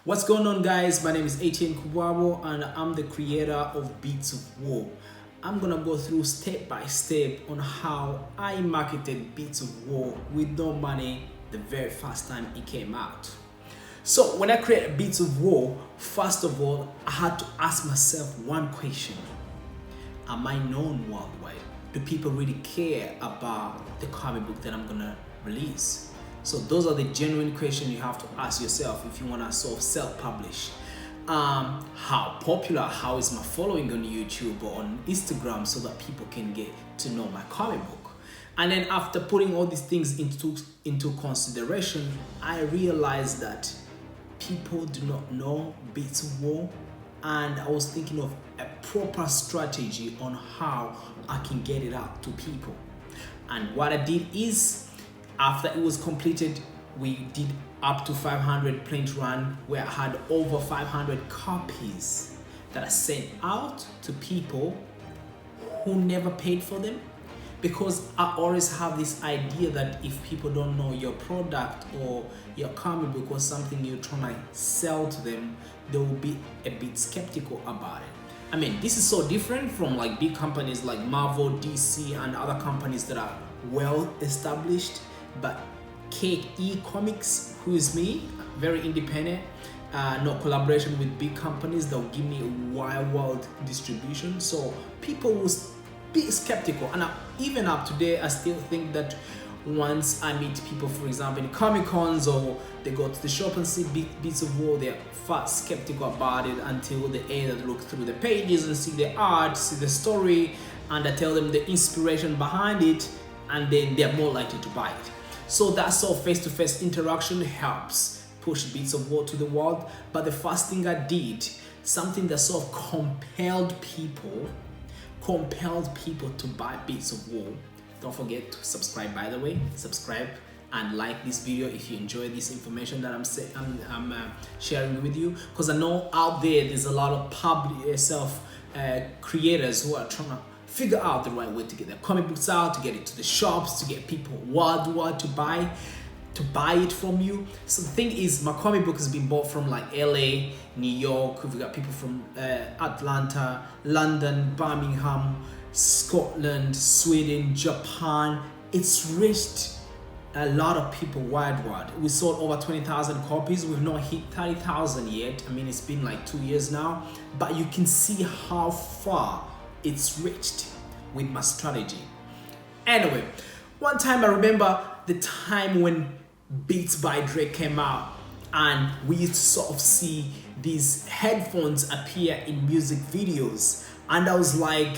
What's going on, guys? My name is Etian and I'm the creator of Beats of War. I'm gonna go through step by step on how I marketed Beats of War with no money the very first time it came out. So when I created Beats of War, first of all, I had to ask myself one question. Am I known worldwide? Do people really care about the comic book that I'm gonna release? So those are the genuine questions you have to ask yourself if you wanna sort of self-publish. How popular, how is my following on YouTube or on Instagram so that people can get to know my comic book? And then after putting all these things into consideration, I realized that people do not know Beats of War, and I was thinking of a proper strategy on how I can get it out to people. And what I did is, after it was completed, we did up to 500 print run where I had over 500 copies that I sent out to people who never paid for them, because I always have this idea that if people don't know your product or your comic book or something you're trying to sell to them, they will be a bit skeptical about it. I mean, this is so different from like big companies like Marvel, DC, and other companies that are well established. But KE Comics, who is me, very independent, no collaboration with big companies that will give me a wild distribution. So people will be skeptical, and even up today, I still think that once I meet people, for example, in Comic Cons or they go to the shop and see Beats of War, they're far skeptical about it until they either look through the pages and see the art, see the story, and I tell them the inspiration behind it, and then they're more likely to buy it. So that sort of face-to-face interaction helps push Beats of War to the world. But the first thing I did, something that sort of compelled people to buy Beats of War. Don't forget to subscribe, by the way. Subscribe and like this video if you enjoy this information that I'm sharing with you, because I know out there's a lot of creators who are trying to figure out the right way to get their comic books out, to get it to the shops, to get people worldwide to buy it from you. So the thing is, my comic book has been bought from like LA, New York. We've got people from Atlanta, London, Birmingham, Scotland, Sweden, Japan. It's reached a lot of people worldwide. We sold over 20,000 copies. We've not hit 30,000 yet. I mean, it's been like 2 years now, but you can see how far it's reached with my strategy. Anyway, one time I remember the time when Beats by Dre came out, and we used to sort of see these headphones appear in music videos, and I was like,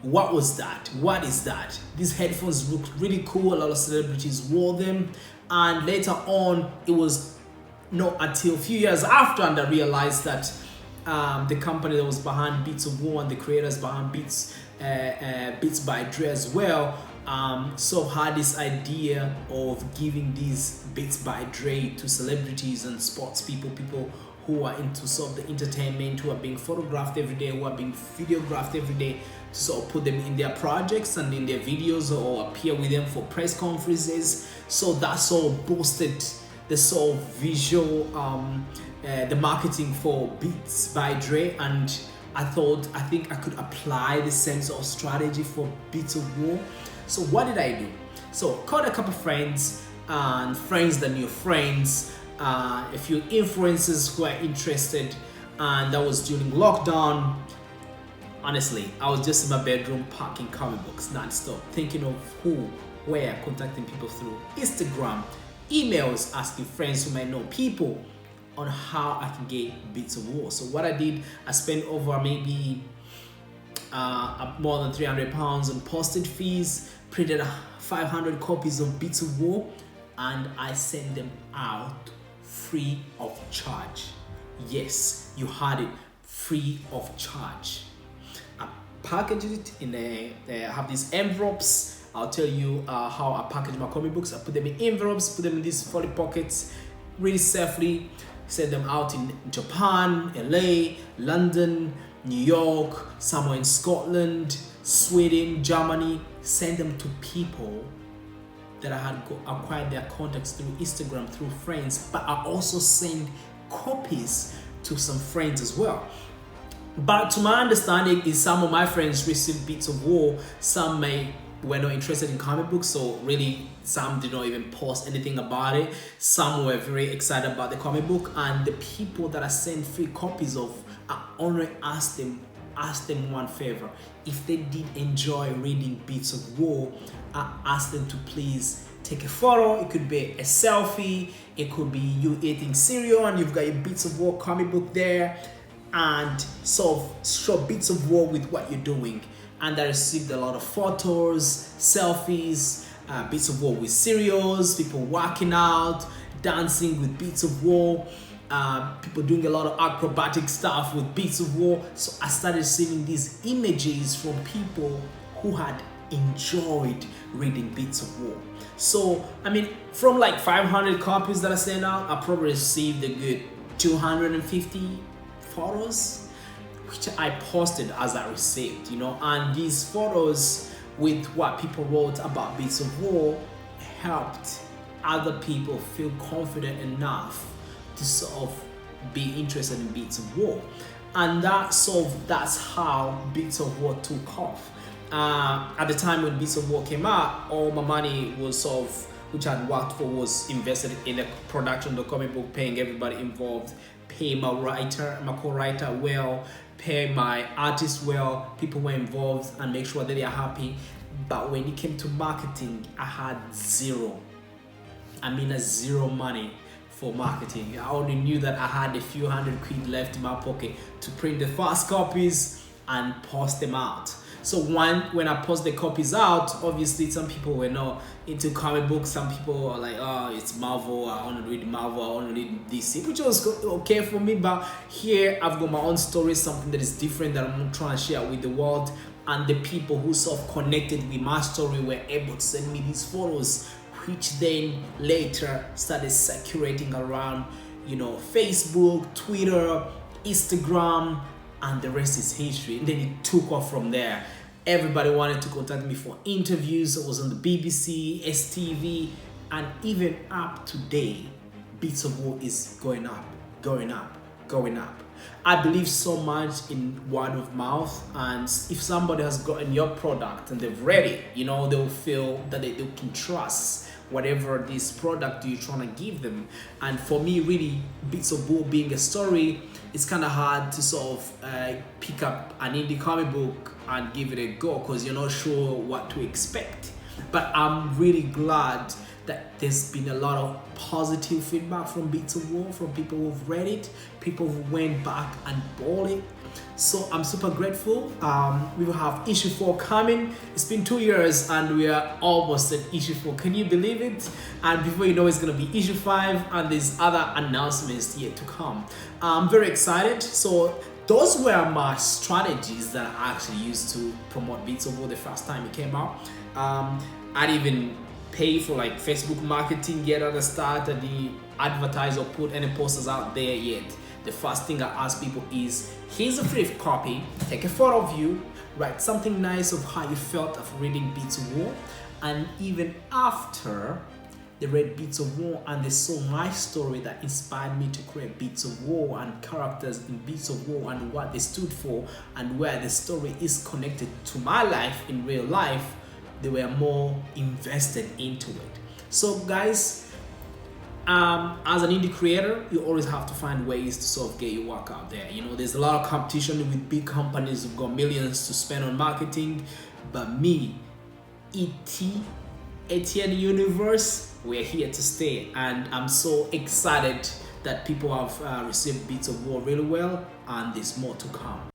what was that? What is that? These headphones looked really cool. A lot of celebrities wore them, and later on, it was not until a few years after, and I realized that the company that was behind Beats of War and the creators behind Beats by Dre as well, so had this idea of giving these Beats by Dre to celebrities and sports people who are into sort of the entertainment, who are being photographed every day, who are being videographed every day, to sort of put them in their projects and in their videos or appear with them for press conferences. So that sort of boosted the sort of visual, the marketing for Beats by Dre, and I think I could apply the same sort of strategy for Beats of War. So what did I do? So called a couple friends and friends that knew friends, a few influencers who are interested, and that was during lockdown. Honestly, I was just in my bedroom packing comic books non-stop, thinking of where, contacting people through Instagram, emails, asking friends who might know people on how I can get Beats of War. So what I did, I spent over maybe more than £300 on postage fees, printed 500 copies of Beats of War, and I sent them out free of charge. Yes, you heard it, free of charge. I packaged it in I have these envelopes. I'll tell you how I package my comic books. I put them in envelopes, put them in these 40 pockets, really safely. Send them out in Japan, LA, London, New York, somewhere in Scotland, Sweden, Germany. Send them to people that I had acquired their contacts through Instagram, through friends, but I also send copies to some friends as well. But to my understanding is some of my friends received Beats of War, some were not interested in comic books, so really some did not even post anything about it. Some were very excited about the comic book, and the people that I sent free copies of, I only asked them one favor. If they did enjoy reading Beats of War, I asked them to please take a photo. It could be a selfie, it could be you eating cereal and you've got your Beats of War comic book there, and sort of show Beats of War with what you're doing. And I received a lot of photos, selfies, Beats of War with cereals, people working out, dancing with Beats of War, people doing a lot of acrobatic stuff with Beats of War. So I started receiving these images from people who had enjoyed reading Beats of War. So, I mean, from like 500 copies that I sent out, I probably received a good 250 photos, which I posted as I received, and these photos with what people wrote about Beats of War helped other people feel confident enough to sort of be interested in Beats of War. And that's how Beats of War took off. At the time when Beats of War came out, all my money was which I'd worked for, was invested in the production of the comic book, paying everybody involved, pay my co-writer well, pay my artist well, people were involved, and make sure that they are happy. But when it came to marketing, I had zero money for marketing. I only knew that I had a few £100 left in my pocket to print the first copies and post them out. So when I post the copies out, obviously some people were not into comic books. Some people are like, oh, it's Marvel, I want to read Marvel, I want to read DC, which was okay for me. But here I've got my own story, something that is different that I'm trying to share with the world. And the people who sort of connected with my story were able to send me these photos, which then later started circulating around, Facebook, Twitter, Instagram, and the rest is history. And then it took off from there. Everybody wanted to contact me for interviews. I was on the BBC, STV, and even up to date, Beats of War is going up, going up, going up. I believe so much in word of mouth, and if somebody has gotten your product and they've read it, they'll feel that they can trust whatever this product you're trying to give them. And for me, really, Beats of War being a story, it's kind of hard to sort of pick up an indie comic book and give it a go because you're not sure what to expect. But I'm really glad that there's been a lot of positive feedback from Beats of War, from people who've read it, people who went back and bought it. So I'm super grateful. We will have issue 4 coming. It's been 2 years and we are almost at issue 4. Can you believe it? And before you know, it's gonna be issue 5 and there's other announcements yet to come. I'm very excited. So those were my strategies that I actually used to promote Beats of War the first time it came out. I'd even pay for like Facebook marketing yet at the start, and the advertise or put any posters out there yet. The first thing I ask people is, here's a free copy, take a photo of you, write something nice of how you felt of reading Beats of War. And even after they read Beats of War and they saw my story that inspired me to create Beats of War and characters in Beats of War and what they stood for and where the story is connected to my life in real life, they were more invested into it. So guys, as an indie creator, you always have to find ways to sort of get your work out there. There's a lot of competition with big companies who've got millions to spend on marketing, but me, Etian universe, we're here to stay, and I'm so excited that people have received Beats of War really well, and there's more to come.